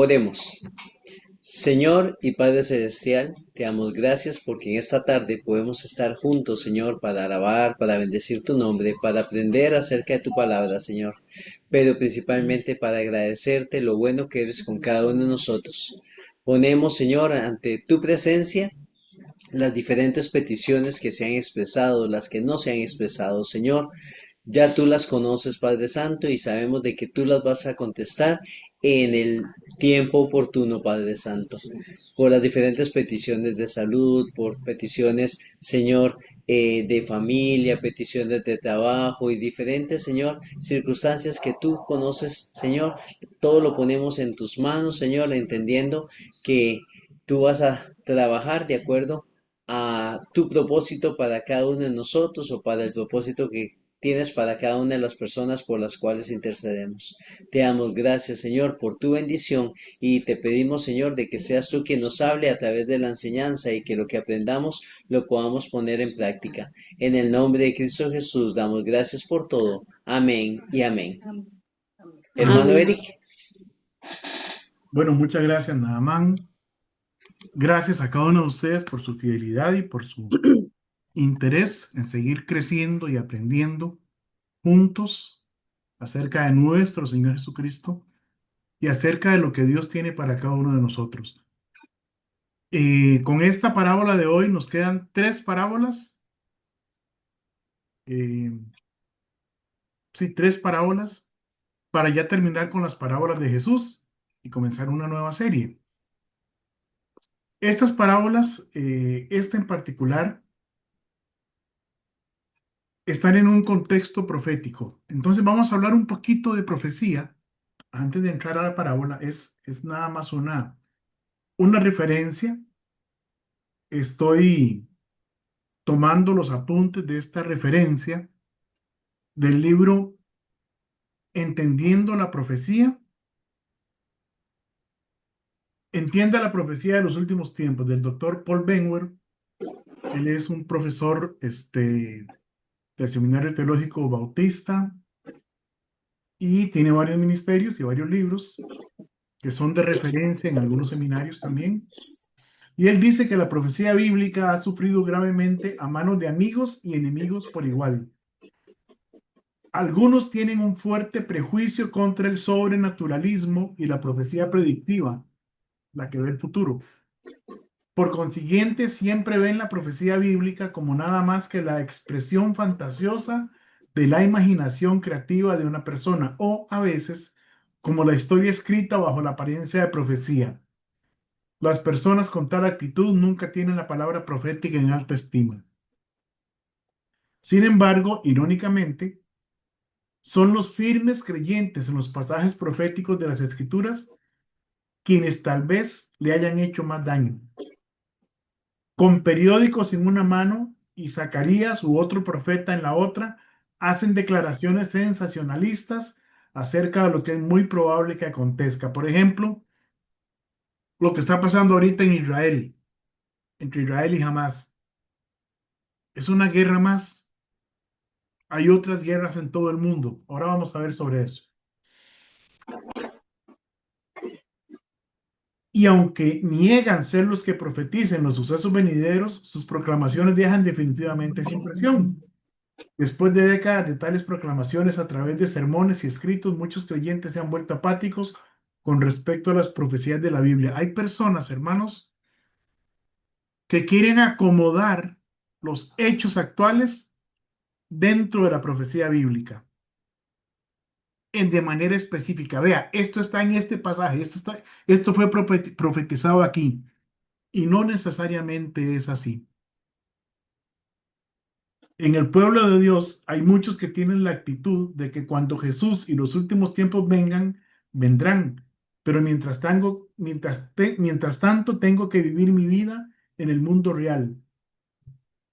Oremos. Señor y Padre Celestial, te damos gracias porque en esta tarde podemos estar juntos, Señor, para alabar, para bendecir tu nombre, para aprender acerca de tu palabra, Señor, pero principalmente para agradecerte lo bueno que eres con cada uno de nosotros. Ponemos, Señor, ante tu presencia las diferentes peticiones que se han expresado, las que no se han expresado, Señor. Ya tú las conoces, Padre Santo, y sabemos de que tú las vas a contestar en el tiempo oportuno, Padre Santo, por las diferentes peticiones de salud, por peticiones, Señor, de familia, peticiones de trabajo y diferentes, Señor, circunstancias que tú conoces, Señor. Todo lo ponemos en tus manos, Señor, entendiendo que tú vas a trabajar de acuerdo a tu propósito para cada uno de nosotros o para el propósito que tienes para cada una de las personas por las cuales intercedemos. Te damos gracias, Señor, por tu bendición y te pedimos, Señor, de que seas tú quien nos hable a través de la enseñanza y que lo que aprendamos lo podamos poner en práctica. En el nombre de Cristo Jesús damos gracias por todo. Amén y amén. Hermano Amén. Eric. Bueno, muchas gracias, Naamán. Gracias a cada uno de ustedes por su fidelidad y por su interés en seguir creciendo y aprendiendo juntos acerca de nuestro Señor Jesucristo y acerca de lo que Dios tiene para cada uno de nosotros. Con esta parábola de hoy nos quedan tres parábolas. eh, sí, tres parábolas para ya terminar con las parábolas de Jesús y comenzar una nueva serie. Estas parábolas, esta en particular, están en un contexto profético. Entonces vamos a hablar un poquito de profecía. Antes de entrar a la parábola, es nada más una referencia. Estoy tomando los apuntes de esta referencia del libro Entendiendo la profecía. Entienda la profecía de los últimos tiempos, del doctor Paul Benwer. Él es un profesor del Seminario Teológico Bautista y tiene varios ministerios y varios libros que son de referencia en algunos seminarios también. Y él dice que la profecía bíblica ha sufrido gravemente a manos de amigos y enemigos por igual. Algunos tienen un fuerte prejuicio contra el sobrenaturalismo y la profecía predictiva, la que ve el futuro. Por consiguiente, siempre ven la profecía bíblica como nada más que la expresión fantasiosa de la imaginación creativa de una persona, o a veces como la historia escrita bajo la apariencia de profecía. Las personas con tal actitud nunca tienen la palabra profética en alta estima. Sin embargo, irónicamente, son los firmes creyentes en los pasajes proféticos de las Escrituras quienes tal vez le hayan hecho más daño. Con periódicos en una mano y Zacarías u otro profeta en la otra, hacen declaraciones sensacionalistas acerca de lo que es muy probable que acontezca. Por ejemplo, lo que está pasando ahorita en Israel, entre Israel y Hamas. Es una guerra más. Hay otras guerras en todo el mundo. Ahora vamos a ver sobre eso. Y aunque niegan ser los que profeticen los sucesos venideros, sus proclamaciones dejan definitivamente esa impresión. Después de décadas de tales proclamaciones a través de sermones y escritos, muchos creyentes se han vuelto apáticos con respecto a las profecías de la Biblia. Hay personas, hermanos, que quieren acomodar los hechos actuales dentro de la profecía bíblica de manera específica. Vea, esto está en este pasaje, esto fue profetizado aquí, y no necesariamente es así. En el pueblo de Dios hay muchos que tienen la actitud de que cuando Jesús y los últimos tiempos vengan, vendrán. Pero mientras tanto tengo que vivir mi vida en el mundo real.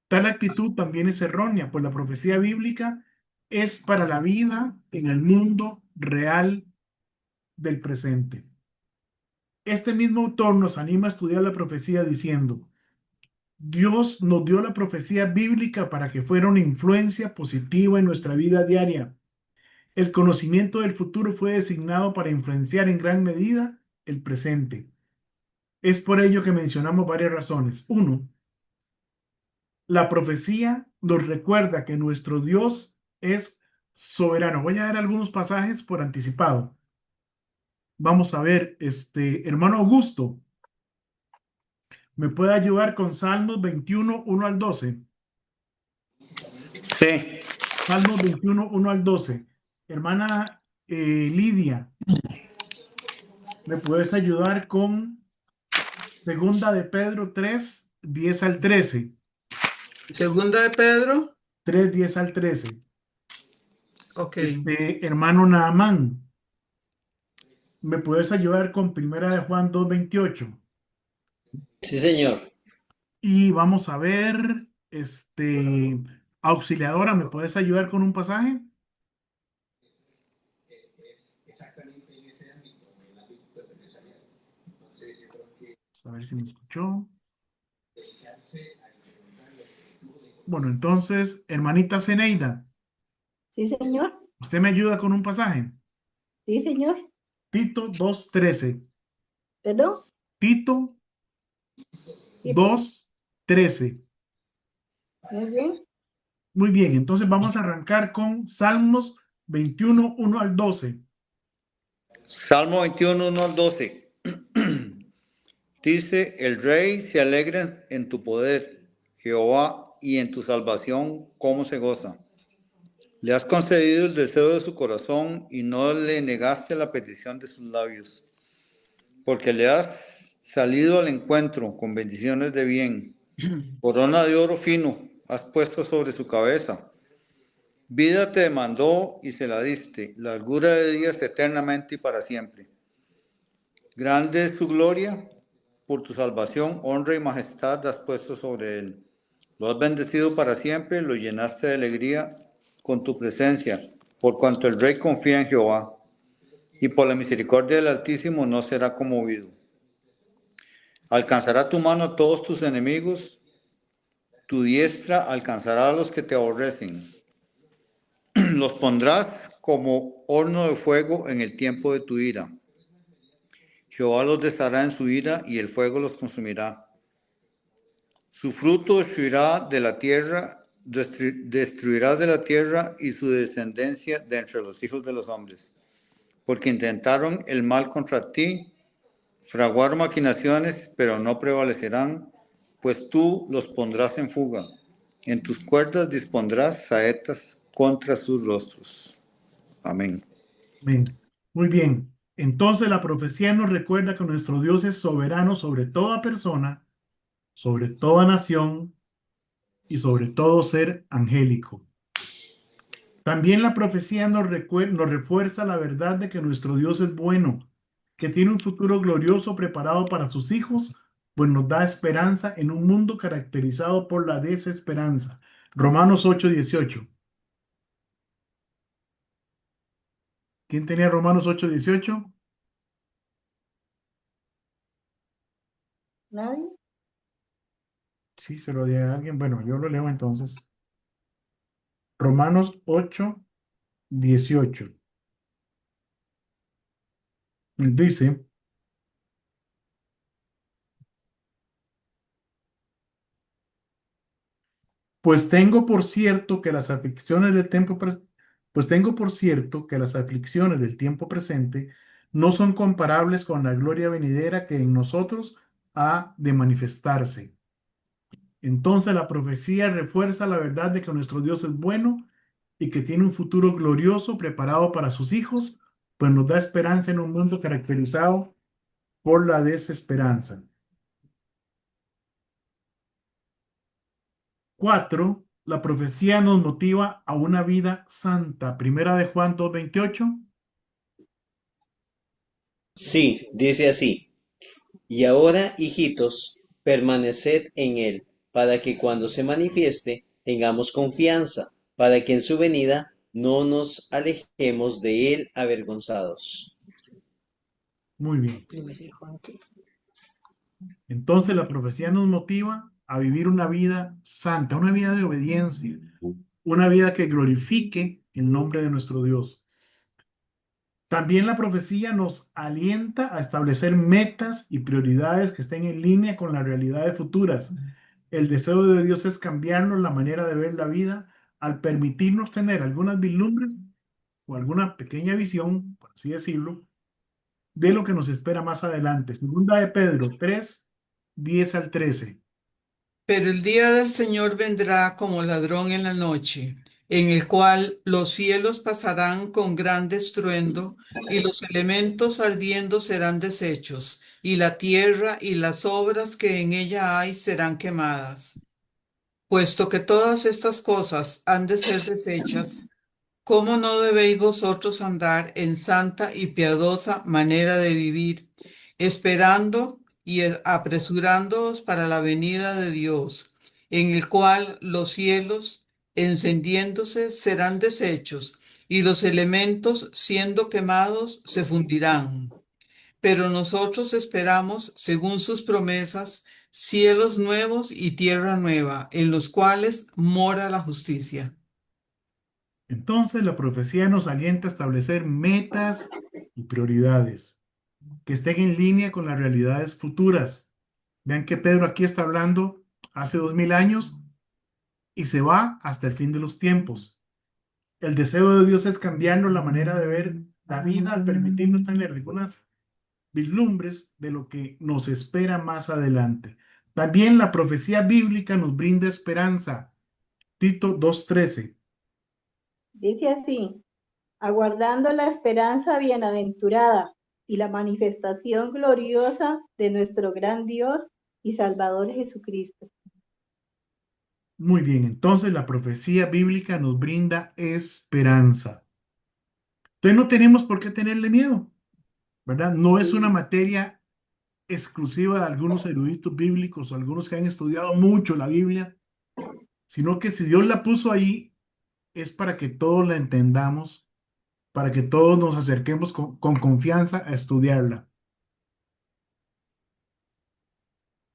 Tal actitud también es errónea, pues la profecía bíblica es para la vida en el mundo real del presente. Este mismo autor nos anima a estudiar la profecía diciendo: Dios nos dio la profecía bíblica para que fuera una influencia positiva en nuestra vida diaria. El conocimiento del futuro fue designado para influenciar en gran medida el presente. Es por ello que mencionamos varias razones. Uno, la profecía nos recuerda que nuestro Dios es soberano. Voy a dar algunos pasajes por anticipado. Vamos a ver, hermano Augusto, ¿me puede ayudar con Salmos 21, 1 al 12? Sí. Salmos 21, 1 al 12. Hermana Lidia, ¿me puedes ayudar con Segunda de Pedro 3, 10 al 13? Segunda de Pedro. 3, 10 al 13. Ok. Hermano Naamán, ¿me puedes ayudar con Primera de Juan 2, 28? Sí, señor. Y vamos a ver, auxiliadora, ¿me puedes ayudar con un pasaje? A ver si me escuchó. Bueno, entonces, hermanita Zeneida, Sí, señor. ¿usted me ayuda con un pasaje? Sí, señor. Tito 2:13. ¿Perdón? Tito Sí, 2:13. muy bien. Muy bien, entonces vamos a arrancar con Salmos 21, 1 al 12. Salmo 21, 1 al 12. Dice, el rey se alegra en tu poder, Jehová, y en tu salvación, cómo se goza. Le has concedido el deseo de su corazón y no le negaste la petición de sus labios, porque le has salido al encuentro con bendiciones de bien. Corona de oro fino has puesto sobre su cabeza. Vida te demandó y se la diste, largura de días eternamente y para siempre. Grande es su gloria, por tu salvación, honra y majestad has puesto sobre él. Lo has bendecido para siempre, lo llenaste de alegría con tu presencia, por cuanto el rey confía en Jehová, y por la misericordia del Altísimo no será conmovido. Alcanzará tu mano a todos tus enemigos, tu diestra alcanzará a los que te aborrecen. Los pondrás como horno de fuego en el tiempo de tu ira. Jehová los deshará en su ira y el fuego los consumirá. Su fruto destruirá de la tierra, destruirás de la tierra y su descendencia de entre los hijos de los hombres. Porque intentaron el mal contra ti, fraguaron maquinaciones, pero no prevalecerán, pues tú los pondrás en fuga. En tus cuerdas dispondrás saetas contra sus rostros. Amén. Amén. Muy bien. Entonces la profecía nos recuerda que nuestro Dios es soberano sobre toda persona, sobre toda nación y sobre todo ser angélico. También la profecía nos refuerza la verdad de que nuestro Dios es bueno, que tiene un futuro glorioso preparado para sus hijos, pues nos da esperanza en un mundo caracterizado por la desesperanza. Romanos 8:18. ¿Quién tenía Romanos 8:18? ¿Nadie? Sí, se lo di a alguien. Bueno, yo lo leo entonces. Romanos 8:18. Dice, pues tengo por cierto que las aflicciones del tiempo pues tengo por cierto que las aflicciones del tiempo presente no son comparables con la gloria venidera que en nosotros ha de manifestarse. Entonces la profecía refuerza la verdad de que nuestro Dios es bueno y que tiene un futuro glorioso preparado para sus hijos, pues nos da esperanza en un mundo caracterizado por la desesperanza. 4. La profecía nos motiva a una vida santa. Primera de Juan 2:28. Sí, dice así. Y ahora, hijitos, permaneced en él, para que cuando se manifieste tengamos confianza, para que en su venida no nos alejemos de él avergonzados. Muy bien. Entonces la profecía nos motiva a vivir una vida santa, una vida de obediencia, una vida que glorifique el nombre de nuestro Dios. También la profecía nos alienta a establecer metas y prioridades que estén en línea con las realidades futuras. El deseo de Dios es cambiarnos la manera de ver la vida al permitirnos tener algunas vislumbres o alguna pequeña visión, por así decirlo, de lo que nos espera más adelante. Segunda de Pedro 3, 10 al 13. Pero el día del Señor vendrá como ladrón en la noche, en el cual los cielos pasarán con gran estruendo, y los elementos ardiendo serán deshechos, y la tierra y las obras que en ella hay serán quemadas. Puesto que todas estas cosas han de ser deshechas, ¿cómo no debéis vosotros andar en santa y piadosa manera de vivir, esperando y apresurándoos para la venida de Dios, en el cual los cielos, encendiéndose, serán deshechos, y los elementos, siendo quemados, se fundirán? Pero nosotros esperamos, según sus promesas, cielos nuevos y tierra nueva, en los cuales mora la justicia. Entonces, la profecía nos alienta a establecer metas y prioridades que estén en línea con las realidades futuras. Vean que Pedro aquí está hablando hace 2000 años y se va hasta el fin de los tiempos. El deseo de Dios es cambiarnos la manera de ver la vida al permitirnos tener algunas vislumbres de lo que nos espera más adelante. También la profecía bíblica nos brinda esperanza. Tito 2:13. Dice así, aguardando la esperanza bienaventurada y la manifestación gloriosa de nuestro gran Dios y Salvador Jesucristo. Muy bien, entonces la profecía bíblica nos brinda esperanza. Entonces no tenemos por qué tenerle miedo, ¿verdad? No es una materia exclusiva de algunos eruditos bíblicos o algunos que han estudiado mucho la Biblia, sino que si Dios la puso ahí es para que todos la entendamos, para que todos nos acerquemos con confianza a estudiarla.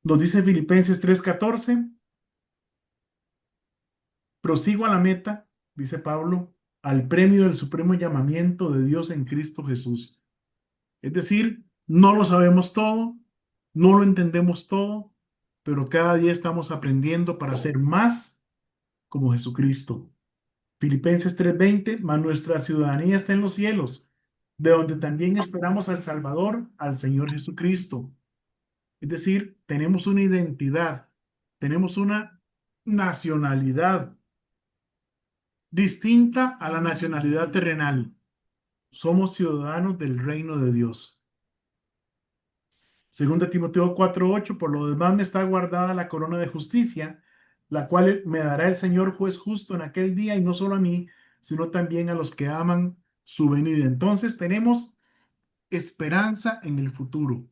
Nos dice Filipenses 3:14, prosigo a la meta, dice Pablo, al premio del supremo llamamiento de Dios en Cristo Jesús. Es decir, no lo sabemos todo, no lo entendemos todo, pero cada día estamos aprendiendo para ser más como Jesucristo. Filipenses 3:20, mas nuestra ciudadanía está en los cielos, de donde también esperamos al Salvador, al Señor Jesucristo. Es decir, tenemos una identidad, tenemos una nacionalidad distinta a la nacionalidad terrenal. Somos ciudadanos del reino de Dios. Según de Timoteo 4:8, por lo demás me está guardada la corona de justicia, la cual me dará el Señor juez justo en aquel día, y no solo a mí, sino también a los que aman su venida. Entonces tenemos esperanza en el futuro.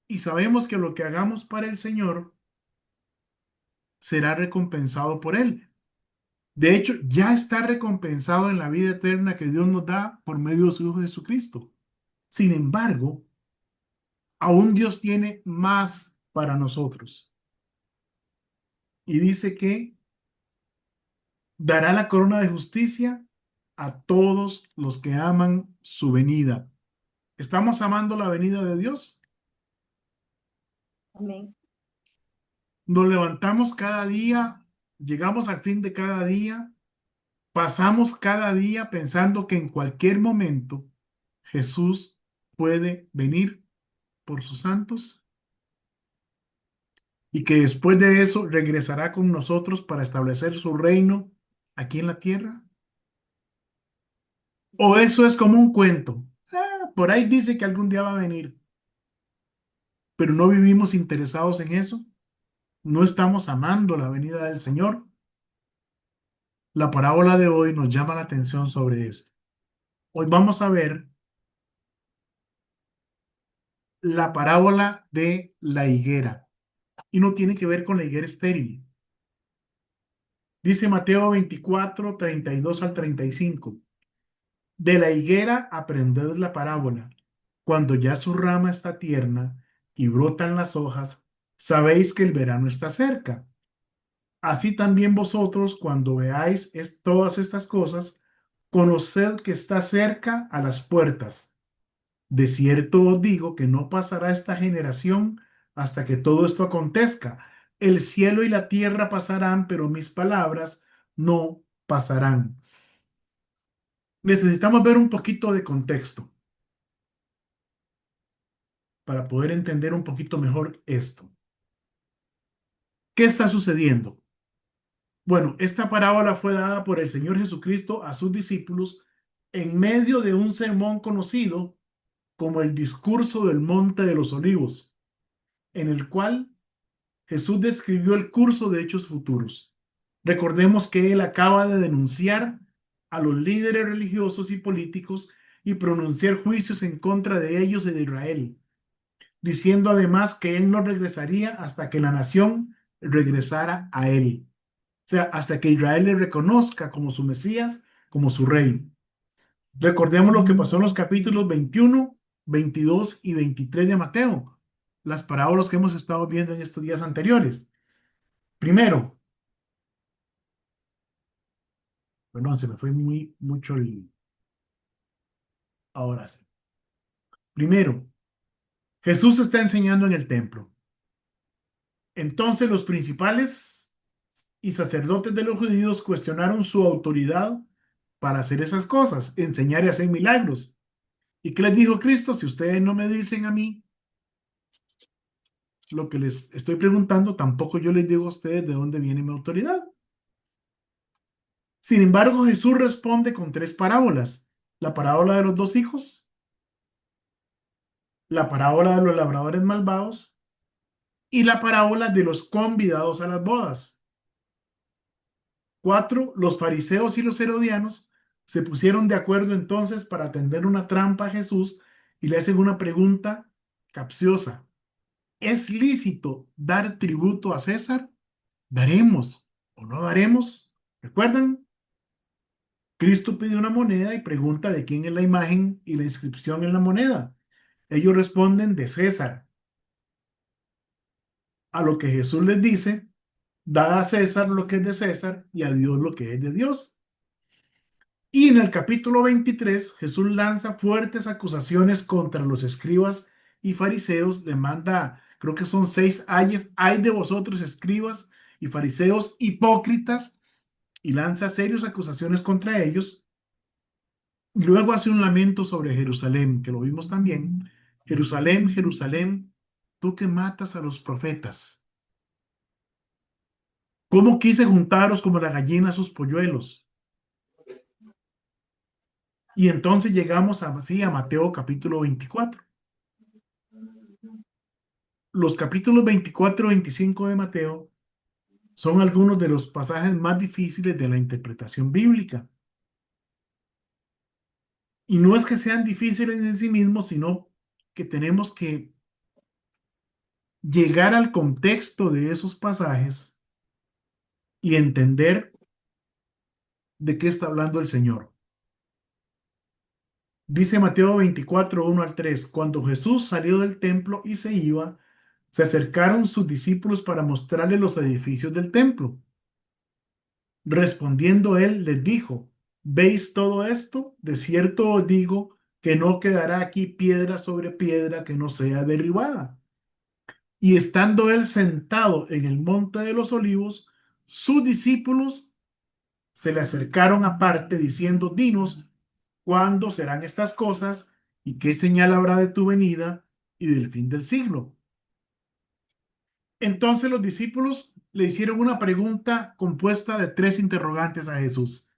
Y sabemos que lo que hagamos para el Señor será recompensado por Él. De hecho, ya está recompensado en la vida eterna que Dios nos da por medio de su Hijo Jesucristo. Sin embargo, aún Dios tiene más para nosotros. Y dice que dará la corona de justicia a todos los que aman su venida. ¿Estamos amando la venida de Dios? Amén. Nos levantamos cada día, llegamos al fin de cada día, pasamos cada día pensando que en cualquier momento Jesús puede venir por sus santos y que después de eso regresará con nosotros para establecer su reino aquí en la tierra. ¿O eso es como un cuento? Por ahí dice que algún día va a venir, pero no vivimos interesados en eso. No estamos amando la venida del Señor. La parábola de hoy nos llama la atención sobre esto. Hoy vamos a ver la parábola de la higuera y no tiene que ver con la higuera estéril. Dice Mateo 24, 32 al 35. De la higuera aprended la parábola. Cuando ya su rama está tierna y brotan las hojas, sabéis que el verano está cerca. Así también vosotros, cuando veáis todas estas cosas, conoced que está cerca a las puertas. De cierto os digo que no pasará esta generación hasta que todo esto acontezca. El cielo y la tierra pasarán, pero mis palabras no pasarán. Necesitamos ver un poquito de contexto para poder entender un poquito mejor esto. ¿Qué está sucediendo? Bueno, esta parábola fue dada por el Señor Jesucristo a sus discípulos en medio de un sermón conocido como el discurso del Monte de los Olivos, en el cual Jesús describió el curso de hechos futuros. Recordemos que él acaba de denunciar a los líderes religiosos y políticos y pronunciar juicios en contra de ellos y de Israel, diciendo además que él no regresaría hasta que la nación regresara a él. O sea, hasta que Israel le reconozca como su Mesías, como su rey. Recordemos lo que pasó en los capítulos 21, 22 y 23 de Mateo, las parábolas que hemos estado viendo en estos días anteriores. Primero, perdón, se me fue mucho el... Ahora sí. Primero, Jesús está enseñando en el templo. Entonces los principales y sacerdotes de los judíos cuestionaron su autoridad para hacer esas cosas, enseñar y hacer milagros. ¿Y qué les dijo Cristo? Si ustedes no me dicen a mí lo que les estoy preguntando, tampoco yo les digo a ustedes de dónde viene mi autoridad. Sin embargo, Jesús responde con tres parábolas. La parábola de los dos hijos, la parábola de los labradores malvados y la parábola de los convidados a las bodas. 4. Los fariseos y los herodianos se pusieron de acuerdo entonces para tender una trampa a Jesús y le hacen una pregunta capciosa. ¿Es lícito dar tributo a César? ¿Daremos o no daremos? ¿Recuerdan? Cristo pide una moneda y pregunta de quién es la imagen y la inscripción en la moneda. Ellos responden de César. A lo que Jesús les dice, da a César lo que es de César y a Dios lo que es de Dios. Y en el capítulo 23, Jesús lanza fuertes acusaciones contra los escribas y fariseos. Le manda, creo que son 6 ayes. Ay de vosotros, escribas y fariseos hipócritas, y lanza serias acusaciones contra ellos. Luego hace un lamento sobre Jerusalén, que lo vimos también. Jerusalén, Jerusalén, tú que matas a los profetas. ¿Cómo quise juntaros como la gallina a sus polluelos? Y entonces llegamos así a Mateo capítulo 24. Los capítulos 24 y 25 de Mateo son algunos de los pasajes más difíciles de la interpretación bíblica. Y no es que sean difíciles en sí mismos, sino que tenemos que llegar al contexto de esos pasajes y entender de qué está hablando el Señor. Dice Mateo 24, 1 al 3, cuando Jesús salió del templo y se iba, se acercaron sus discípulos para mostrarle los edificios del templo. Respondiendo él, les dijo, ¿veis todo esto? De cierto os digo que no quedará aquí piedra sobre piedra que no sea derribada. Y estando él sentado en el monte de los olivos, sus discípulos se le acercaron aparte diciendo, dinos, ¿cuándo serán estas cosas? ¿Y qué señal habrá de tu venida y del fin del siglo? Entonces los discípulos le hicieron una pregunta compuesta de 3 interrogantes a Jesús.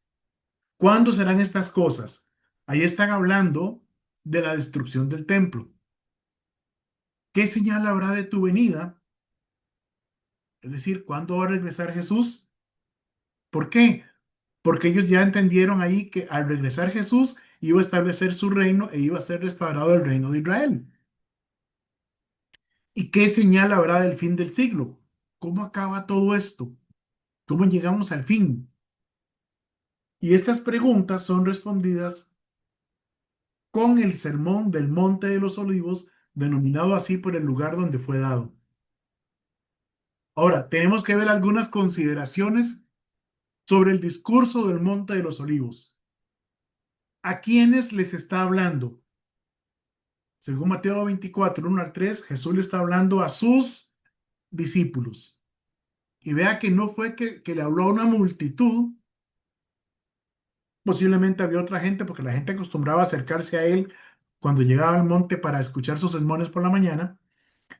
¿Cuándo serán estas cosas? Ahí están hablando de la destrucción del templo. ¿Qué señal habrá de tu venida? Es decir, ¿cuándo va a regresar Jesús? ¿Por qué? Porque ellos ya entendieron ahí que al regresar Jesús iba a establecer su reino e iba a ser restaurado el reino de Israel. ¿Y qué señal habrá del fin del siglo? ¿Cómo acaba todo esto? ¿Cómo llegamos al fin? Y estas preguntas son respondidas con el sermón del Monte de los Olivos, denominado así por el lugar donde fue dado. Ahora, tenemos que ver algunas consideraciones sobre el discurso del Monte de los Olivos. ¿A quiénes les está hablando? Según Mateo 24, 1 al 3, Jesús le está hablando a sus discípulos. Y vea que no fue que le habló a una multitud. Posiblemente había otra gente, porque la gente acostumbraba a acercarse a él cuando llegaba al monte para escuchar sus sermones por la mañana.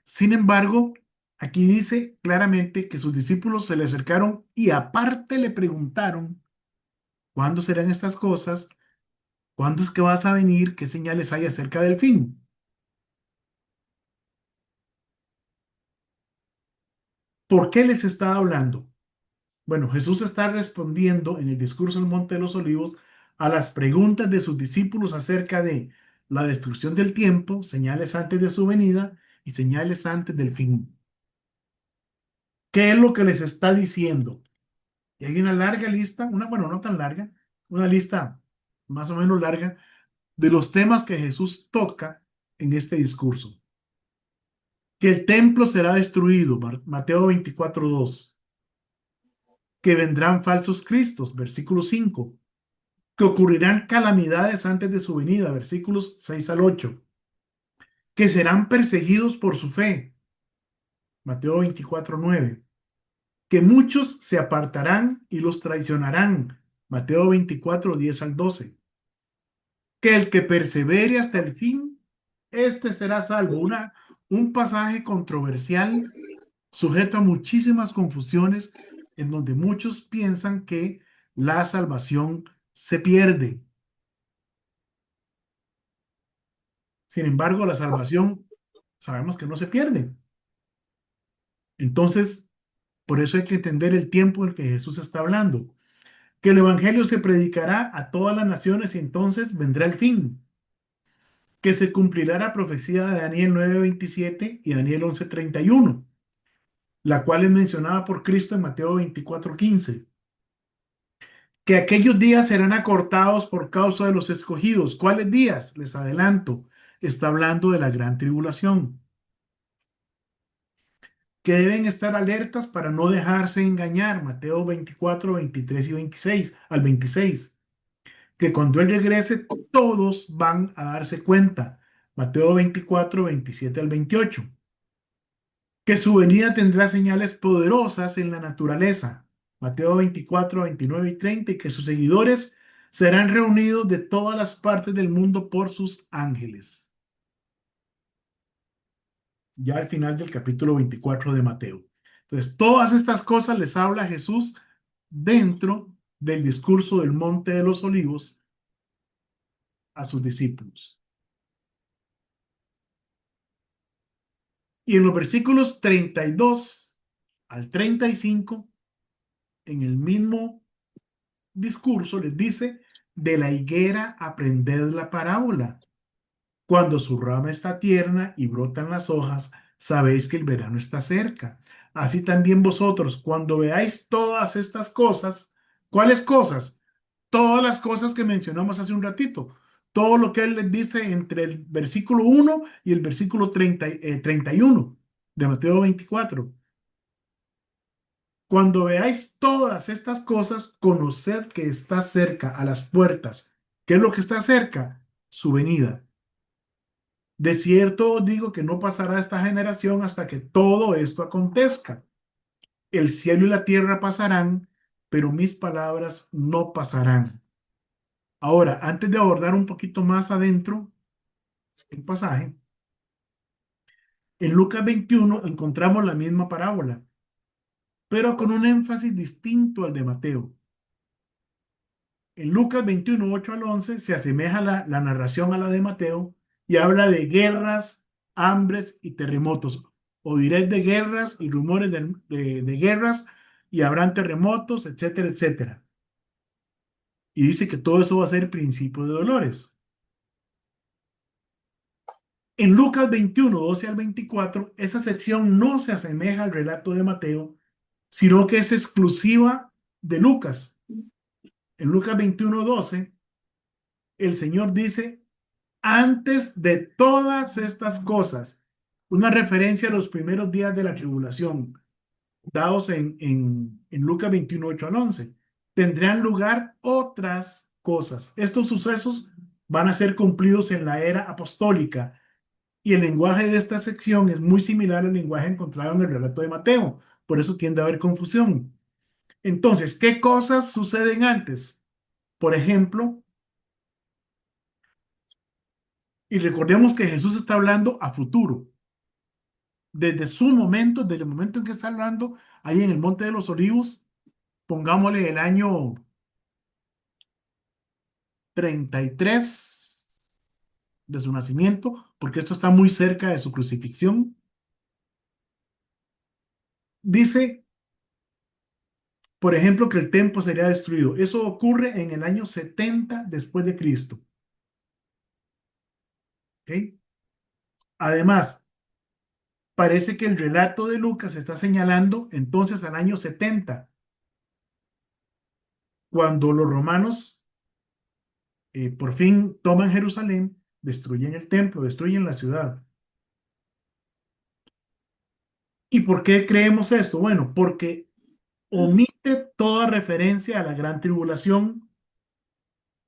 Sin embargo, aquí dice claramente que sus discípulos se le acercaron y aparte le preguntaron, ¿cuándo serán estas cosas? ¿Cuándo es que vas a venir? ¿Qué señales hay acerca del fin? ¿Por qué les está hablando? Bueno, Jesús está respondiendo en el discurso del Monte de los Olivos a las preguntas de sus discípulos acerca de la destrucción del tiempo, señales antes de su venida y señales antes del fin. ¿Qué es lo que les está diciendo? Y hay una larga lista, bueno, no tan larga, una lista más o menos larga de los temas que Jesús toca en este discurso. Que el templo será destruido, Mateo 24:2. Que vendrán falsos cristos, versículo 5. Que ocurrirán calamidades antes de su venida, versículos 6 al 8. Que serán perseguidos por su fe, Mateo 24:9. Que muchos se apartarán y los traicionarán, Mateo 24:10 al 12. Que el que persevere hasta el fin, este será salvo. Un pasaje controversial, sujeto a muchísimas confusiones, en donde muchos piensan que la salvación se pierde. Sin embargo, la salvación sabemos que no se pierde. Entonces, por eso hay que entender el tiempo en el que Jesús está hablando. Que el evangelio se predicará a todas las naciones y entonces vendrá el fin. Que se cumplirá la profecía de Daniel 9:27 y Daniel 11:31, la cual es mencionada por Cristo en Mateo 24:15. Que aquellos días serán acortados por causa de los escogidos. ¿Cuáles días? Les adelanto, está hablando de la gran tribulación. Que deben estar alertas para no dejarse engañar. Mateo 24:23 y 26 al 26. Que cuando Él regrese, todos van a darse cuenta. Mateo 24:27 al 28. Que su venida tendrá señales poderosas en la naturaleza. Mateo 24:29 y 30. Y que sus seguidores serán reunidos de todas las partes del mundo por sus ángeles. Ya al final del capítulo 24 de Mateo. Entonces, todas estas cosas les habla Jesús dentro del discurso del Monte de los Olivos a sus discípulos. Y en los versículos 32 al 35, en el mismo discurso, les dice, de la higuera aprended la parábola. Cuando su rama está tierna y brotan las hojas, sabéis que el verano está cerca. Así también vosotros, cuando veáis todas estas cosas, ¿cuáles cosas? Todas las cosas que mencionamos hace un ratito. Todo lo que él les dice entre el versículo 1 y el versículo 31 de Mateo 24. Cuando veáis todas estas cosas, conoced que está cerca, a las puertas. ¿Qué es lo que está cerca? Su venida. De cierto os digo que no pasará esta generación hasta que todo esto acontezca. El cielo y la tierra pasarán, pero mis palabras no pasarán. Ahora, antes de abordar un poquito más adentro el pasaje, en Lucas 21 encontramos la misma parábola, pero con un énfasis distinto al de Mateo. En Lucas 21, 8 al 11, se asemeja la narración a la de Mateo y habla de guerras, hambres y terremotos. Oiréis de guerras y rumores de guerras y habrán terremotos, etcétera, etcétera. Y dice que todo eso va a ser principio de dolores. En Lucas 21, 12 al 24, esa sección no se asemeja al relato de Mateo, sino que es exclusiva de Lucas. En Lucas 21, 12, el Señor dice, antes de todas estas cosas, una referencia a los primeros días de la tribulación, dados en Lucas 21, 8 al 11, tendrán lugar otras cosas. Estos sucesos van a ser cumplidos en la era apostólica. Y el lenguaje de esta sección es muy similar al lenguaje encontrado en el relato de Mateo. Por eso tiende a haber confusión. Entonces, ¿qué cosas suceden antes? Por ejemplo, y recordemos que Jesús está hablando a futuro. Desde su momento, desde el momento en que está hablando, ahí en el Monte de los Olivos, pongámosle el año 33 de su nacimiento, porque esto está muy cerca de su crucifixión. Dice, por ejemplo, que el templo sería destruido. Eso ocurre en el año 70 después de Cristo. ¿Ok? Además, parece que el relato de Lucas está señalando entonces al año 70, cuando los romanos por fin toman Jerusalén, destruyen el templo, destruyen la ciudad. ¿Y por qué creemos esto? Bueno, porque omite toda referencia a la gran tribulación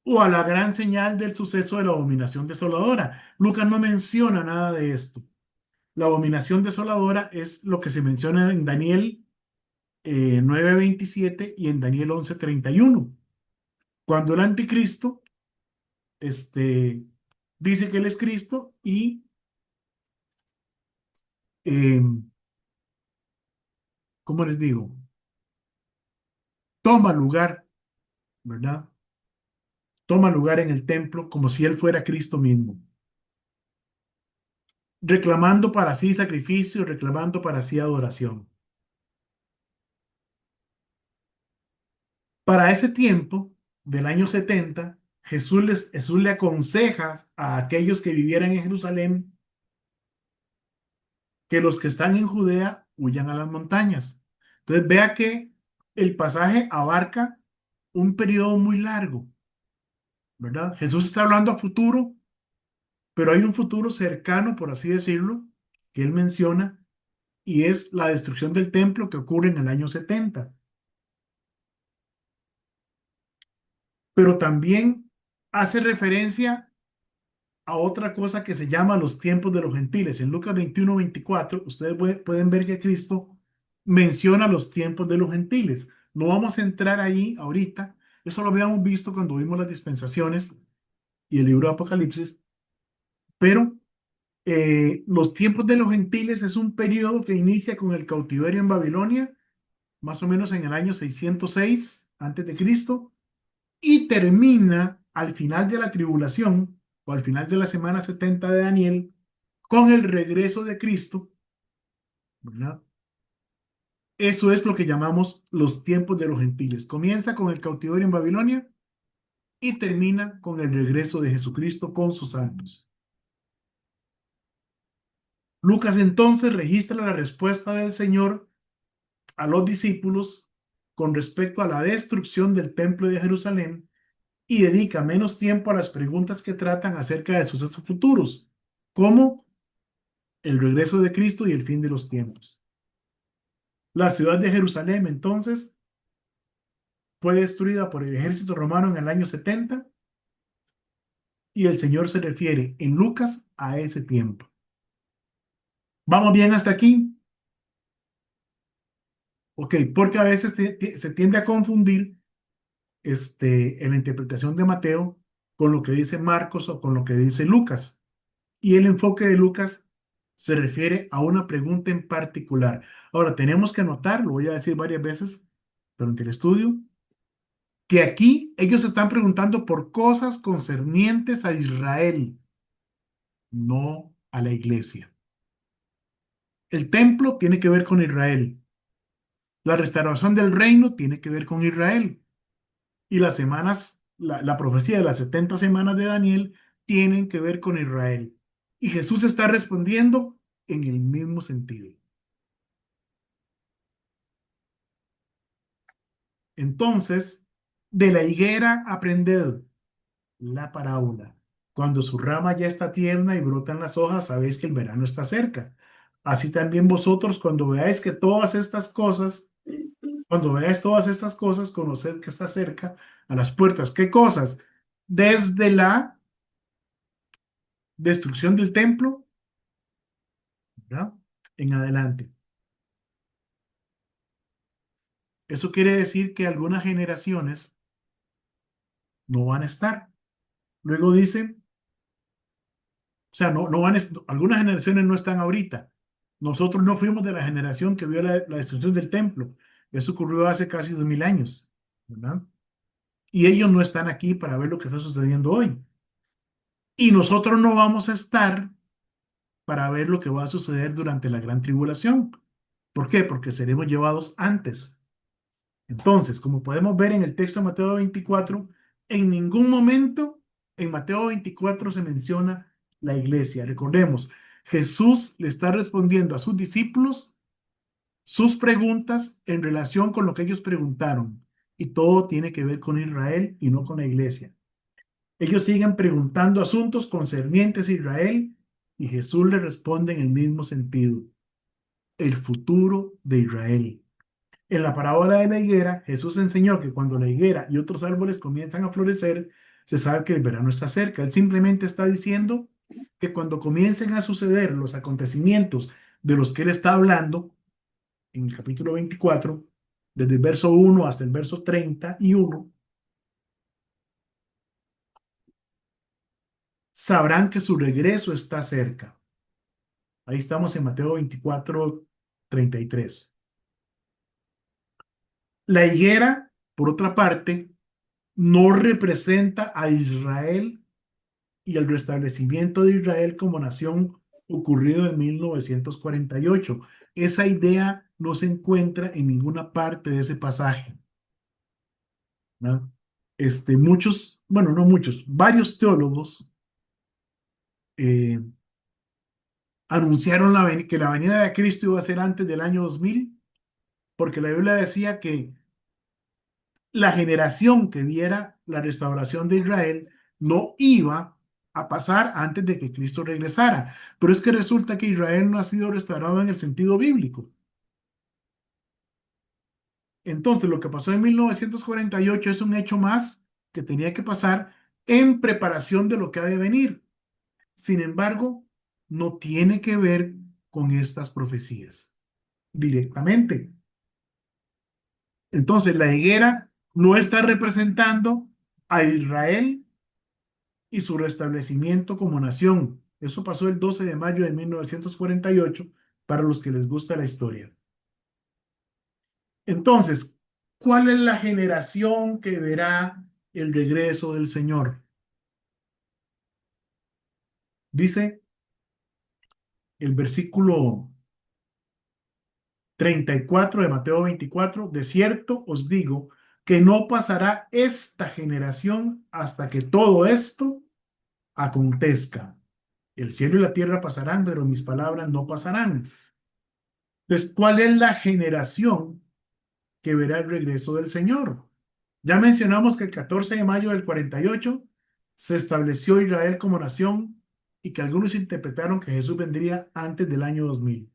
o a la gran señal del suceso de la abominación desoladora. Lucas no menciona nada de esto. La abominación desoladora es lo que se menciona en Daniel 9:27 y en Daniel 11:31. Cuando el anticristo dice que él es Cristo y, eh, ¿cómo les digo? Toma lugar, ¿verdad? Toma lugar en el templo como si él fuera Cristo mismo, reclamando para sí sacrificio, reclamando para sí adoración. Para ese tiempo, del año 70, Jesús le aconseja a aquellos que vivieran en Jerusalén que los que están en Judea huyan a las montañas. Entonces vea que el pasaje abarca un periodo muy largo, ¿verdad? Jesús está hablando a futuro, pero hay un futuro cercano, por así decirlo, que él menciona, y es la destrucción del templo que ocurre en el año 70. Pero también hace referencia a otra cosa que se llama los tiempos de los gentiles. En Lucas 21:24, ustedes pueden ver que Cristo menciona los tiempos de los gentiles. No vamos a entrar ahí ahorita. Eso lo habíamos visto cuando vimos las dispensaciones y el libro de Apocalipsis. Pero los tiempos de los gentiles es un periodo que inicia con el cautiverio en Babilonia, más o menos en el año 606 antes de Cristo, y termina al final de la tribulación o al final de la semana 70 de Daniel con el regreso de Cristo, ¿verdad? Eso es lo que llamamos los tiempos de los gentiles. Comienza con el cautiverio en Babilonia y termina con el regreso de Jesucristo con sus santos. Lucas entonces registra la respuesta del Señor a los discípulos con respecto a la destrucción del templo de Jerusalén y dedica menos tiempo a las preguntas que tratan acerca de sucesos futuros, como el regreso de Cristo y el fin de los tiempos. La ciudad de Jerusalén, entonces, fue destruida por el ejército romano en el año 70 y el Señor se refiere en Lucas a ese tiempo. ¿Vamos bien hasta aquí? Ok, porque a veces se tiende a confundir en la interpretación de Mateo con lo que dice Marcos o con lo que dice Lucas. Y el enfoque de Lucas se refiere a una pregunta en particular. Ahora, tenemos que anotar, lo voy a decir varias veces durante el estudio, que aquí ellos están preguntando por cosas concernientes a Israel, no a la iglesia. El templo tiene que ver con Israel. La restauración del reino tiene que ver con Israel. Y las semanas, la profecía de las 70 semanas de Daniel tienen que ver con Israel. Y Jesús está respondiendo en el mismo sentido. Entonces, de la higuera aprended la parábola. Cuando su rama ya está tierna y brotan las hojas, sabéis que el verano está cerca. Así también vosotros, cuando veáis todas estas cosas, conoced que está cerca a las puertas. ¿Qué cosas? Desde la destrucción del templo, ¿verdad? En adelante. Eso quiere decir que algunas generaciones no van a estar. Luego dice, o sea, no van a, algunas generaciones no están ahorita. Nosotros no fuimos de la generación que vio la destrucción del templo. Eso ocurrió hace casi 2000 años, ¿verdad? Y ellos no están aquí para ver lo que está sucediendo hoy. Y nosotros no vamos a estar para ver lo que va a suceder durante la gran tribulación. ¿Por qué? Porque seremos llevados antes. Entonces, como podemos ver en el texto de Mateo 24, en ningún momento en Mateo 24 se menciona la iglesia. Recordemos, Jesús le está respondiendo a sus discípulos sus preguntas en relación con lo que ellos preguntaron. Y todo tiene que ver con Israel y no con la iglesia. Ellos siguen preguntando asuntos concernientes a Israel y Jesús le responde en el mismo sentido. El futuro de Israel. En la parábola de la higuera, Jesús enseñó que cuando la higuera y otros árboles comienzan a florecer, se sabe que el verano está cerca. Él simplemente está diciendo que cuando comiencen a suceder los acontecimientos de los que él está hablando, en el capítulo 24, desde el verso 1 hasta el verso 31, sabrán que su regreso está cerca. Ahí estamos en Mateo 24, 33. La higuera, por otra parte, no representa a Israel y el restablecimiento de Israel como nación ocurrido en 1948. Esa idea no se encuentra en ninguna parte de ese pasaje, ¿no? Muchos, bueno, no muchos, varios teólogos eh, anunciaron que la venida de Cristo iba a ser antes del año 2000, porque la Biblia decía que la generación que viera la restauración de Israel no iba a pasar antes de que Cristo regresara. Pero es que resulta que Israel no ha sido restaurado en el sentido bíblico. Entonces, lo que pasó en 1948 es un hecho más que tenía que pasar en preparación de lo que ha de venir. Sin embargo, no tiene que ver con estas profecías directamente. Entonces, la higuera no está representando a Israel y su restablecimiento como nación. Eso pasó el 12 de mayo de 1948 para los que les gusta la historia. Entonces, ¿cuál es la generación que verá el regreso del Señor? Dice el versículo 34 de Mateo 24, de cierto os digo que no pasará esta generación hasta que todo esto acontezca. El cielo y la tierra pasarán, pero mis palabras no pasarán. Entonces, ¿cuál es la generación que verá el regreso del Señor? Ya mencionamos que el 14 de mayo del 48 se estableció Israel como nación y que algunos interpretaron que Jesús vendría antes del año 2000.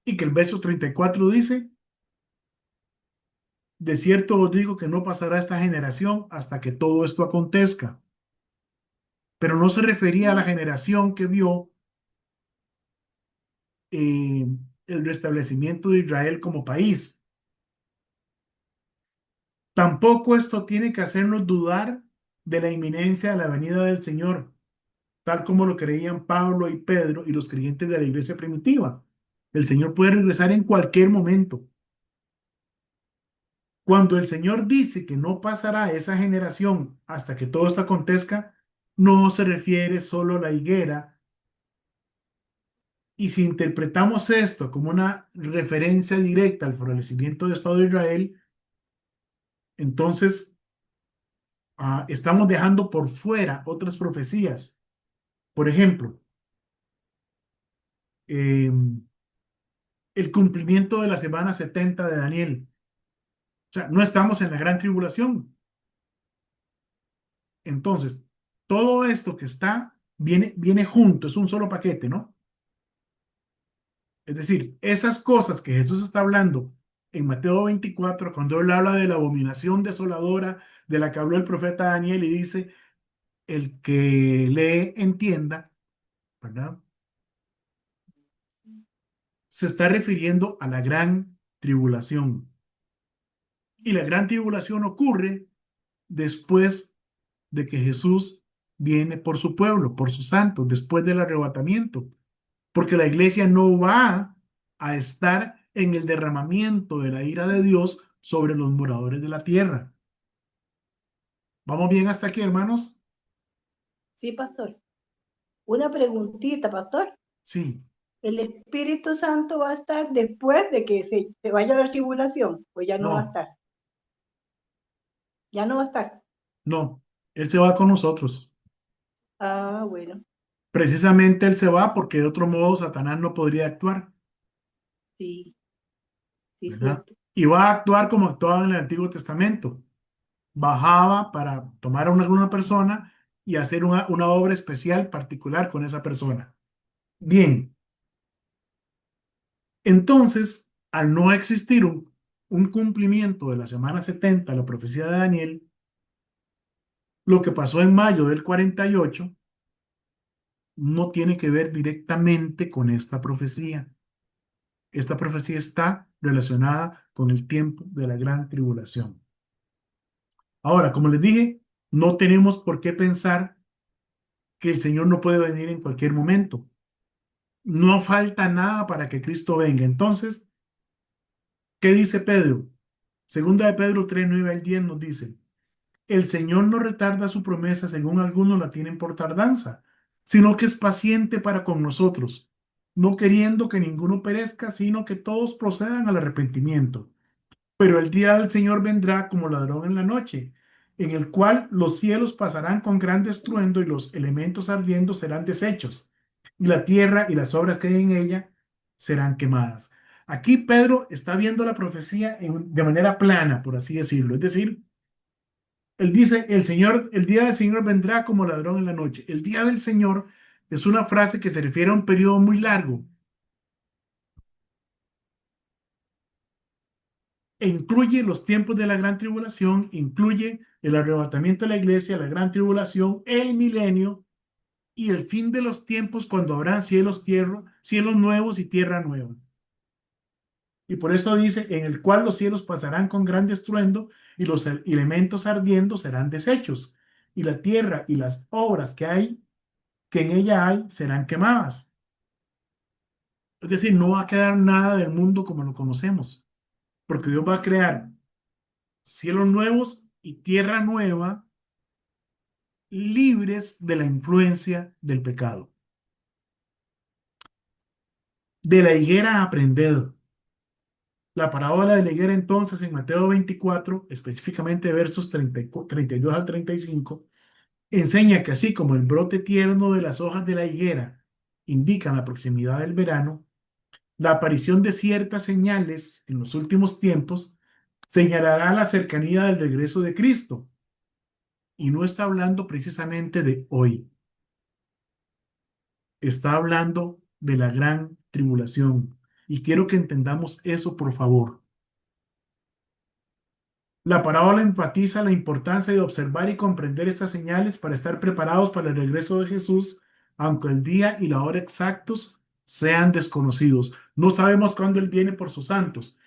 Y que el verso 34 dice, de cierto os digo que no pasará esta generación hasta que todo esto acontezca. Pero no se refería a la generación que vio eh, el restablecimiento de Israel como país. Tampoco esto tiene que hacernos dudar de la inminencia de la venida del Señor, tal como lo creían Pablo y Pedro y los creyentes de la iglesia primitiva. El Señor puede regresar en cualquier momento. Cuando el Señor dice que no pasará esa generación hasta que todo esto acontezca, no se refiere solo a la higuera. Y si interpretamos esto como una referencia directa al florecimiento del Estado de Israel, entonces estamos dejando por fuera otras profecías. Por ejemplo, el cumplimiento de la semana 70 de Daniel. O sea, no estamos en la gran tribulación. Entonces, todo esto que está viene junto, es un solo paquete, ¿no? Es decir, esas cosas que Jesús está hablando en Mateo 24, cuando él habla de la abominación desoladora de la que habló el profeta Daniel y dice, el que lee entienda, ¿verdad? Se está refiriendo a la gran tribulación. Y la gran tribulación ocurre después de que Jesús viene por su pueblo, por sus santos, después del arrebatamiento. Porque la iglesia no va a estar en el derramamiento de la ira de Dios sobre los moradores de la tierra. ¿Vamos bien hasta aquí, hermanos? Sí, pastor. Una preguntita, pastor. Sí. ¿El Espíritu Santo va a estar después de que se vaya la tribulación? ¿O ya no va a No, estar? Ya no va a estar. no. Él se va con nosotros. Ah, bueno. Precisamente Él se va porque de otro modo Satanás no podría actuar, Sí, sí, ¿verdad? cierto. Y va a actuar como actuaba en el Antiguo Testamento. Bajaba para tomar a alguna persona y hacer una obra especial particular con esa persona. Bien, entonces, al no existir un cumplimiento de la semana 70, la profecía de Daniel, lo que pasó en mayo del 48 no tiene que ver directamente con esta profecía. Esta profecía está relacionada con el tiempo de la gran tribulación. Ahora, como les dije, no tenemos por qué pensar que el Señor no puede venir en cualquier momento. No falta nada para que Cristo venga. Entonces, ¿qué dice Pedro? Segunda de Pedro 3, 9 al 10 nos dice: el Señor no retarda su promesa, según algunos la tienen por tardanza, sino que es paciente para con nosotros, no queriendo que ninguno perezca, sino que todos procedan al arrepentimiento. Pero el día del Señor vendrá como ladrón en la noche, en el cual los cielos pasarán con gran estruendo y los elementos ardiendo serán deshechos, y la tierra y las obras que hay en ella serán quemadas. Aquí Pedro está viendo la profecía de manera plana, por así decirlo. Es decir, él dice, el día del Señor vendrá como ladrón en la noche. El día del Señor es una frase que se refiere a un periodo muy largo e incluye los tiempos de la gran tribulación, incluye el arrebatamiento de la iglesia, la gran tribulación, el milenio y el fin de los tiempos cuando habrá cielos nuevos y tierra nueva. Y por eso dice, en el cual los cielos pasarán con gran estruendo y los elementos ardiendo serán deshechos, y la tierra y las obras que en ella hay, serán quemadas. Es decir, no va a quedar nada del mundo como lo conocemos, porque Dios va a crear cielos nuevos y tierra nueva, libres de la influencia del pecado. De la higuera aprended. La parábola de la higuera entonces en Mateo 24, específicamente versos 32 al 35, enseña que así como el brote tierno de las hojas de la higuera indican la proximidad del verano, la aparición de ciertas señales en los últimos tiempos señalará la cercanía del regreso de Cristo. Y no está hablando precisamente de hoy. Está hablando de la gran tribulación. Y quiero que entendamos eso, por favor. La parábola enfatiza la importancia de observar y comprender estas señales para estar preparados para el regreso de Jesús, aunque el día y la hora exactos sean desconocidos. No sabemos cuándo Él viene por sus santos.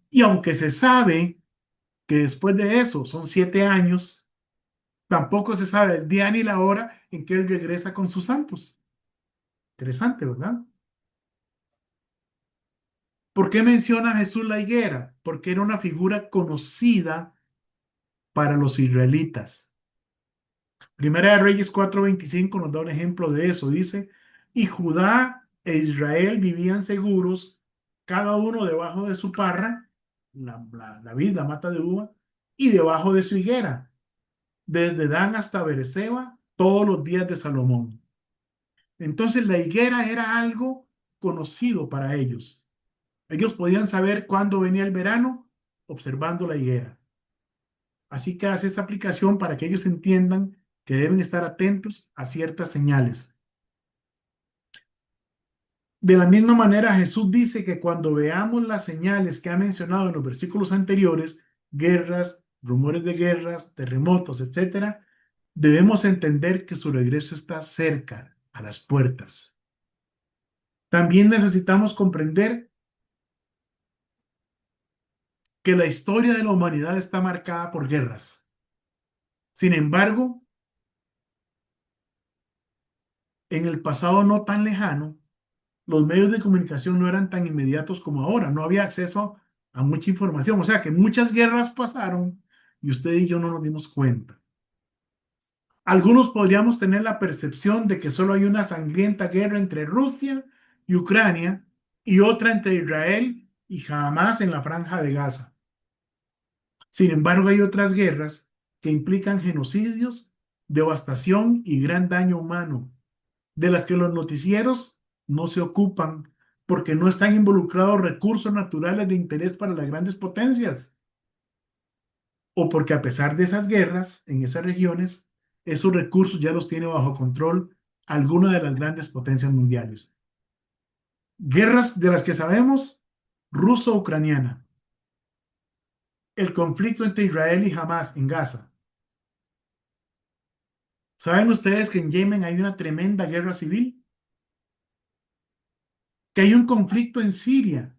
Y aunque se sabe que después de eso son 7 años, tampoco se sabe el día ni la hora en que Él regresa con sus santos. Interesante, ¿verdad? ¿Por qué menciona Jesús la higuera? Porque era una figura conocida para los israelitas. Primera de Reyes 4:25 nos da un ejemplo de eso. Dice, y Judá e Israel vivían seguros, cada uno debajo de su parra, la vid, la mata de uva, y debajo de su higuera, desde Dan hasta Beerseba, todos los días de Salomón. Entonces la higuera era algo conocido para ellos. Ellos podían saber cuándo venía el verano observando la higuera. Así que hace esa aplicación para que ellos entiendan que deben estar atentos a ciertas señales. De la misma manera, Jesús dice que cuando veamos las señales que ha mencionado en los versículos anteriores, guerras, rumores de guerras, terremotos, etcétera, debemos entender que su regreso está cerca, a las puertas. También necesitamos comprender que la historia de la humanidad está marcada por guerras. Sin embargo, en el pasado no tan lejano, los medios de comunicación no eran tan inmediatos como ahora. No había acceso a mucha información. O sea que muchas guerras pasaron y usted y yo no nos dimos cuenta. Algunos podríamos tener la percepción de que solo hay una sangrienta guerra entre Rusia y Ucrania y otra entre Israel y Hamas en la Franja de Gaza. Sin embargo, hay otras guerras que implican genocidios, devastación y gran daño humano, de las que los noticieros no se ocupan porque no están involucrados recursos naturales de interés para las grandes potencias, o porque a pesar de esas guerras en esas regiones, esos recursos ya los tiene bajo control alguna de las grandes potencias mundiales. Guerras de las que sabemos: ruso-ucraniana, el conflicto entre Israel y Hamas en Gaza. ¿Saben ustedes que en Yemen hay una tremenda guerra civil? Que hay un conflicto en Siria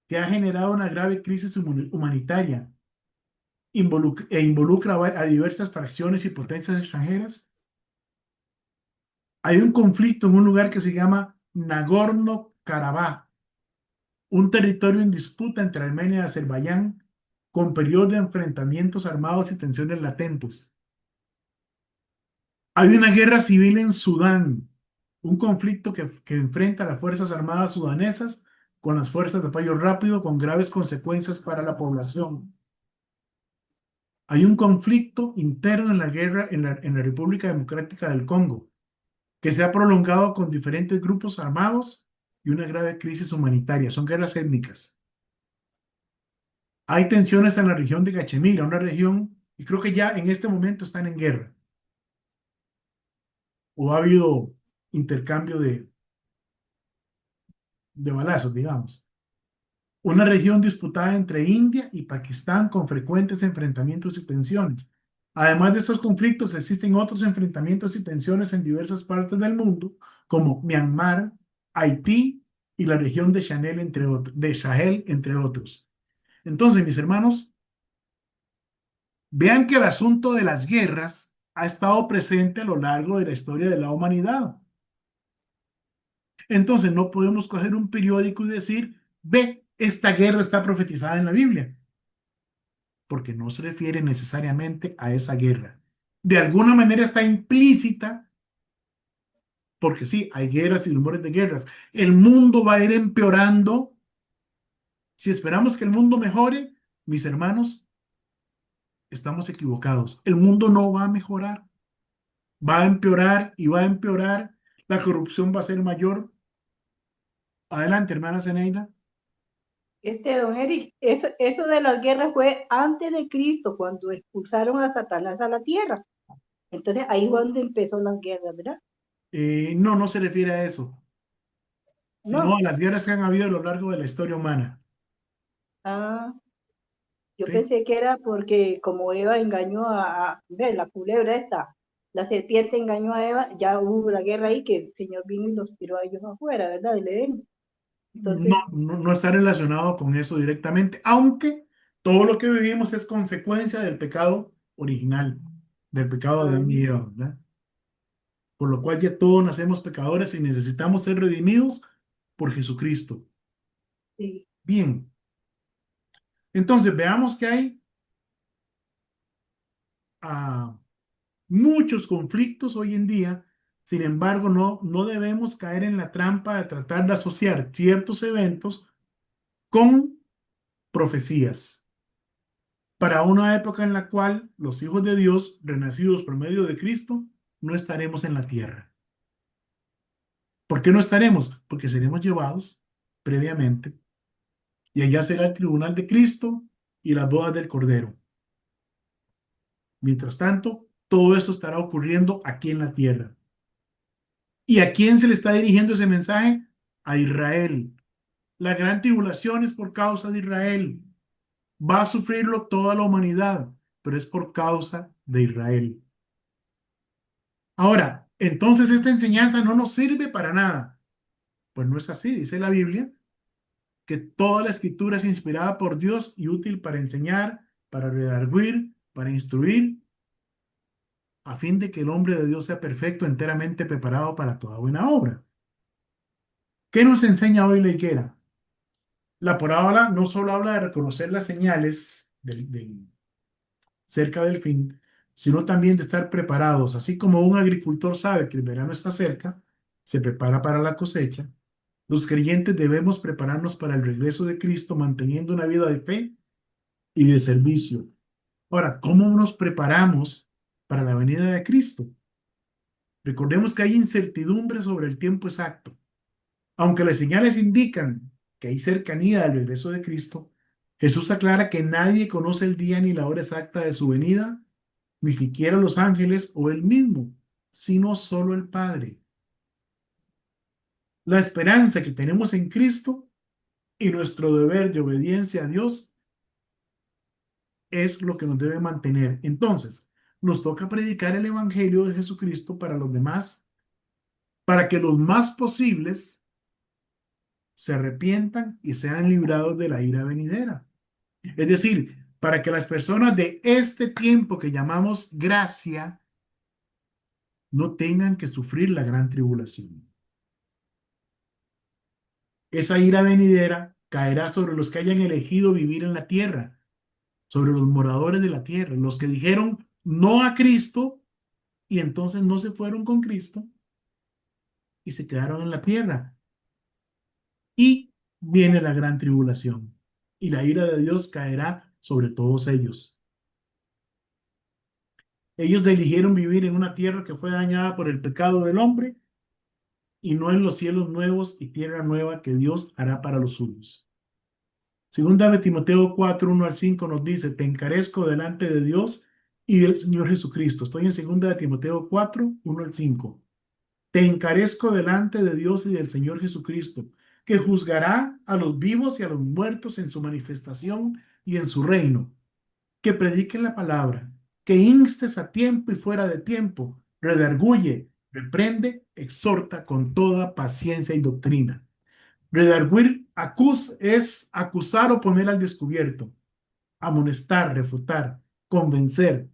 que ha generado una grave crisis humanitaria e involucra a diversas fracciones y potencias extranjeras. Hay un conflicto en un lugar que se llama Nagorno-Karabaj, un territorio en disputa entre Armenia y Azerbaiyán, con periodos de enfrentamientos armados y tensiones latentes. Hay una guerra civil en Sudán, un conflicto que enfrenta a las Fuerzas Armadas sudanesas con las fuerzas de apoyo rápido, con graves consecuencias para la población. Hay un conflicto interno en la guerra en la República Democrática del Congo, que se ha prolongado con diferentes grupos armados y una grave crisis humanitaria. Son guerras étnicas. Hay tensiones en la región de Cachemira, una región, y creo que ya en este momento están en guerra. O ha habido intercambio de balazos, digamos. Una región disputada entre India y Pakistán con frecuentes enfrentamientos y tensiones. Además de estos conflictos, existen otros enfrentamientos y tensiones en diversas partes del mundo, como Myanmar, Haití y la región de Sahel, entre otros. Entonces, mis hermanos, vean que el asunto de las guerras ha estado presente a lo largo de la historia de la humanidad. Entonces, no podemos coger un periódico y decir, ve, esta guerra está profetizada en la Biblia, porque no se refiere necesariamente a esa guerra. De alguna manera está implícita, porque sí, hay guerras y rumores de guerras. El mundo va a ir empeorando. Si esperamos que el mundo mejore, mis hermanos, estamos equivocados. El mundo no va a mejorar, va a empeorar y va a empeorar. La corrupción va a ser mayor. Adelante, hermana Zeneida. Don Eric, eso de las guerras fue antes de Cristo, cuando expulsaron a Satanás a la tierra. Entonces ahí fue donde empezó las guerras, ¿verdad? No, no se refiere a eso, sino a No. las guerras que han habido a lo largo de la historia humana. Ah, yo ¿Sí? pensé que era porque como Eva engañó la culebra esta, la serpiente engañó a Eva, ya hubo la guerra ahí que el Señor vino y los tiró a ellos afuera, ¿verdad? Del Edén. No, Entonces, no está relacionado con eso directamente, aunque todo lo que vivimos es consecuencia del pecado original, del pecado de ah, Adán y Eva, ¿verdad? Por lo cual ya todos nacemos pecadores y necesitamos ser redimidos por Jesucristo. sí. Bien, entonces veamos que hay ah, muchos conflictos hoy en día. Sin embargo, no debemos caer en la trampa de tratar de asociar ciertos eventos con profecías para una época en la cual los hijos de Dios, renacidos por medio de Cristo, no estaremos en la tierra. ¿Por qué no estaremos? Porque seremos llevados previamente y allá será el tribunal de Cristo y las bodas del Cordero. Mientras tanto, todo eso estará ocurriendo aquí en la tierra. ¿Y a quién se le está dirigiendo ese mensaje? A Israel. La gran tribulación es por causa de Israel. Va a sufrirlo toda la humanidad, pero es por causa de Israel. Ahora, entonces esta enseñanza no nos sirve para nada. Pues no es así, dice la Biblia, que toda la escritura es inspirada por Dios y útil para enseñar, para redarguir, para instruir, a fin de que el hombre de Dios sea perfecto, enteramente preparado para toda buena obra. ¿Qué nos enseña hoy la higuera? La parábola no solo habla de reconocer las señales cerca del fin, sino también de estar preparados. Así como un agricultor sabe que el verano está cerca, se prepara para la cosecha, los creyentes debemos prepararnos para el regreso de Cristo manteniendo una vida de fe y de servicio. Ahora, ¿cómo nos preparamos para la venida de Cristo? Recordemos que hay incertidumbre sobre el tiempo exacto. Aunque las señales indican que hay cercanía al regreso de Cristo, Jesús aclara que nadie conoce el día ni la hora exacta de su venida, ni siquiera los ángeles o él mismo, sino solo el Padre. La esperanza que tenemos en Cristo y nuestro deber de obediencia a Dios es lo que nos debe mantener. Entonces, nos toca predicar el Evangelio de Jesucristo para los demás, para que los más posibles se arrepientan y sean librados de la ira venidera. Es decir, para que las personas de este tiempo que llamamos gracia no tengan que sufrir la gran tribulación. Esa ira venidera caerá sobre los que hayan elegido vivir en la tierra, sobre los moradores de la tierra, los que dijeron no a Cristo y entonces no se fueron con Cristo y se quedaron en la tierra. Y viene la gran tribulación y la ira de Dios caerá sobre todos ellos. Ellos eligieron vivir en una tierra que fue dañada por el pecado del hombre y no en los cielos nuevos y tierra nueva que Dios hará para los suyos. Segunda de Timoteo 4, 1 al 5 nos dice, te encarezco delante de Dios y del Señor Jesucristo. Estoy en segunda de Timoteo 4, 1 al 5. Te encarezco delante de Dios y del Señor Jesucristo, que juzgará a los vivos y a los muertos en su manifestación y en su reino. Que predique la palabra, que instes a tiempo y fuera de tiempo, redarguye, reprende, exhorta con toda paciencia y doctrina. Redarguir es acusar o poner al descubierto, amonestar, refutar, convencer.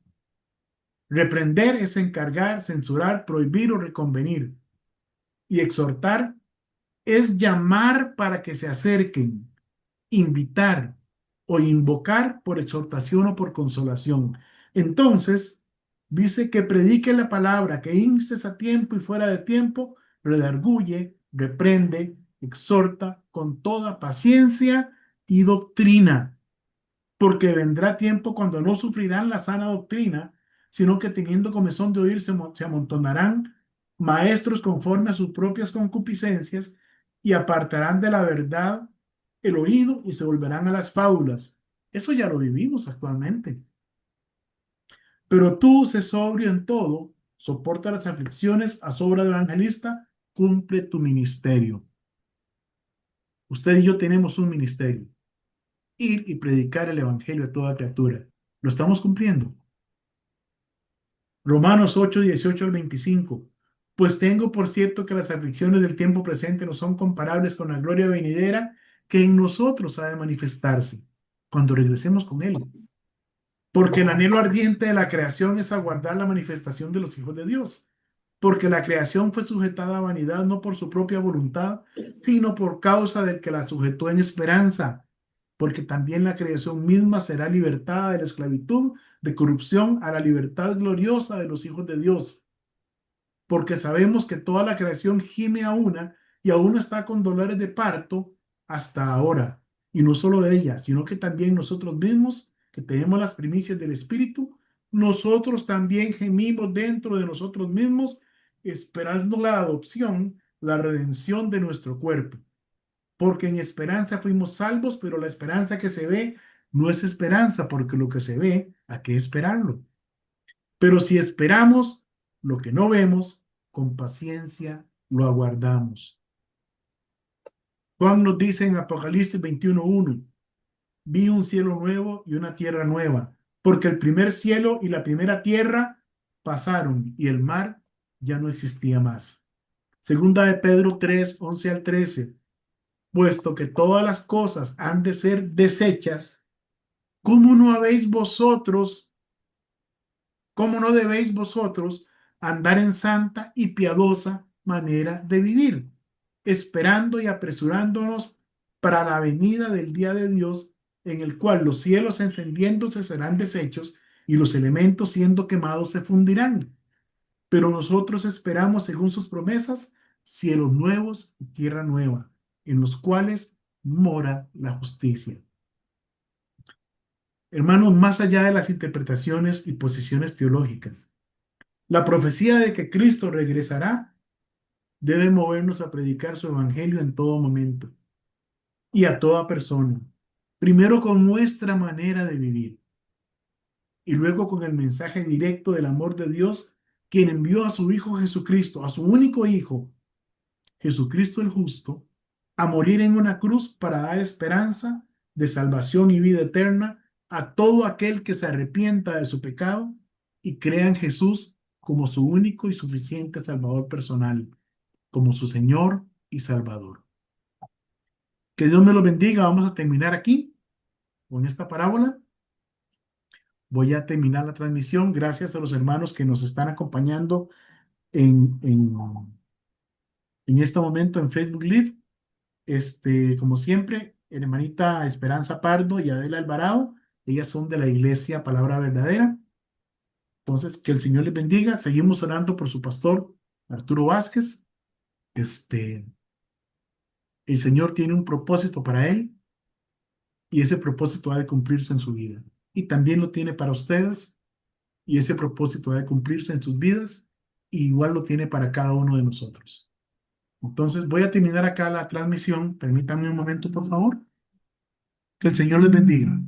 Reprender es encargar, censurar, prohibir o reconvenir. Y exhortar es llamar para que se acerquen, invitar o invocar por exhortación o por consolación. Entonces, dice que predique la palabra, que instes a tiempo y fuera de tiempo, redarguye, reprende, exhorta con toda paciencia y doctrina, porque vendrá tiempo cuando no sufrirán la sana doctrina, sino que teniendo comezón de oír se amontonarán maestros conforme a sus propias concupiscencias y apartarán de la verdad el oído y se volverán a las fábulas. Eso ya lo vivimos actualmente. Pero tú, sé sobrio en todo, soporta las aflicciones, a obra de evangelista, cumple tu ministerio. Usted y yo tenemos un ministerio. Ir y predicar el evangelio a toda criatura. ¿Lo estamos cumpliendo? Romanos 8, 18 al 25. Pues tengo por cierto que las aflicciones del tiempo presente no son comparables con la gloria venidera que en nosotros ha de manifestarse cuando regresemos con Él. Porque el anhelo ardiente de la creación es aguardar la manifestación de los hijos de Dios. Porque la creación fue sujetada a vanidad no por su propia voluntad, sino por causa del que la sujetó en esperanza. Porque también la creación misma será libertada de la esclavitud de corrupción a la libertad gloriosa de los hijos de Dios. Porque sabemos que toda la creación gime a una y aún está con dolores de parto hasta ahora. Y no solo ella, sino que también nosotros mismos, que tenemos las primicias del Espíritu, nosotros también gemimos dentro de nosotros mismos, esperando la adopción, la redención de nuestro cuerpo. Porque en esperanza fuimos salvos, pero la esperanza que se ve no es esperanza, porque lo que se ve, ¿a qué esperarlo? Pero si esperamos lo que no vemos, con paciencia lo aguardamos. Juan nos dice en Apocalipsis 21:1, vi un cielo nuevo y una tierra nueva, porque el primer cielo y la primera tierra pasaron y el mar ya no existía más. Segunda de Pedro 3, 11 al 13. Puesto que todas las cosas han de ser desechas, ¿cómo no habéis vosotros, cómo no debéis vosotros andar en santa y piadosa manera de vivir, esperando y apresurándonos para la venida del día de Dios, en el cual los cielos encendiéndose serán deshechos y los elementos siendo quemados se fundirán? Pero nosotros esperamos, según sus promesas, cielos nuevos y tierra nueva, en los cuales mora la justicia. Hermanos, más allá de las interpretaciones y posiciones teológicas, la profecía de que Cristo regresará debe movernos a predicar su evangelio en todo momento y a toda persona. Primero con nuestra manera de vivir y luego con el mensaje directo del amor de Dios, quien envió a su Hijo Jesucristo, a su único Hijo, Jesucristo el justo, a morir en una cruz para dar esperanza de salvación y vida eterna a todo aquel que se arrepienta de su pecado y crea en Jesús como su único y suficiente Salvador personal, como su Señor y Salvador. Que Dios me lo bendiga. Vamos a terminar aquí con esta parábola. Voy a terminar la transmisión. Gracias a los hermanos que nos están acompañando en, en, en este momento en Facebook Live. Como siempre, hermanita Esperanza Pardo y Adela Alvarado, ellas son de la Iglesia Palabra Verdadera. Entonces, que el Señor les bendiga. Seguimos orando por su pastor, Arturo Vázquez. El Señor tiene un propósito para él y ese propósito ha de cumplirse en su vida. Y también lo tiene para ustedes y ese propósito ha de cumplirse en sus vidas y igual lo tiene para cada uno de nosotros. Entonces, voy a terminar acá la transmisión. Permítanme un momento, por favor. Que el Señor les bendiga.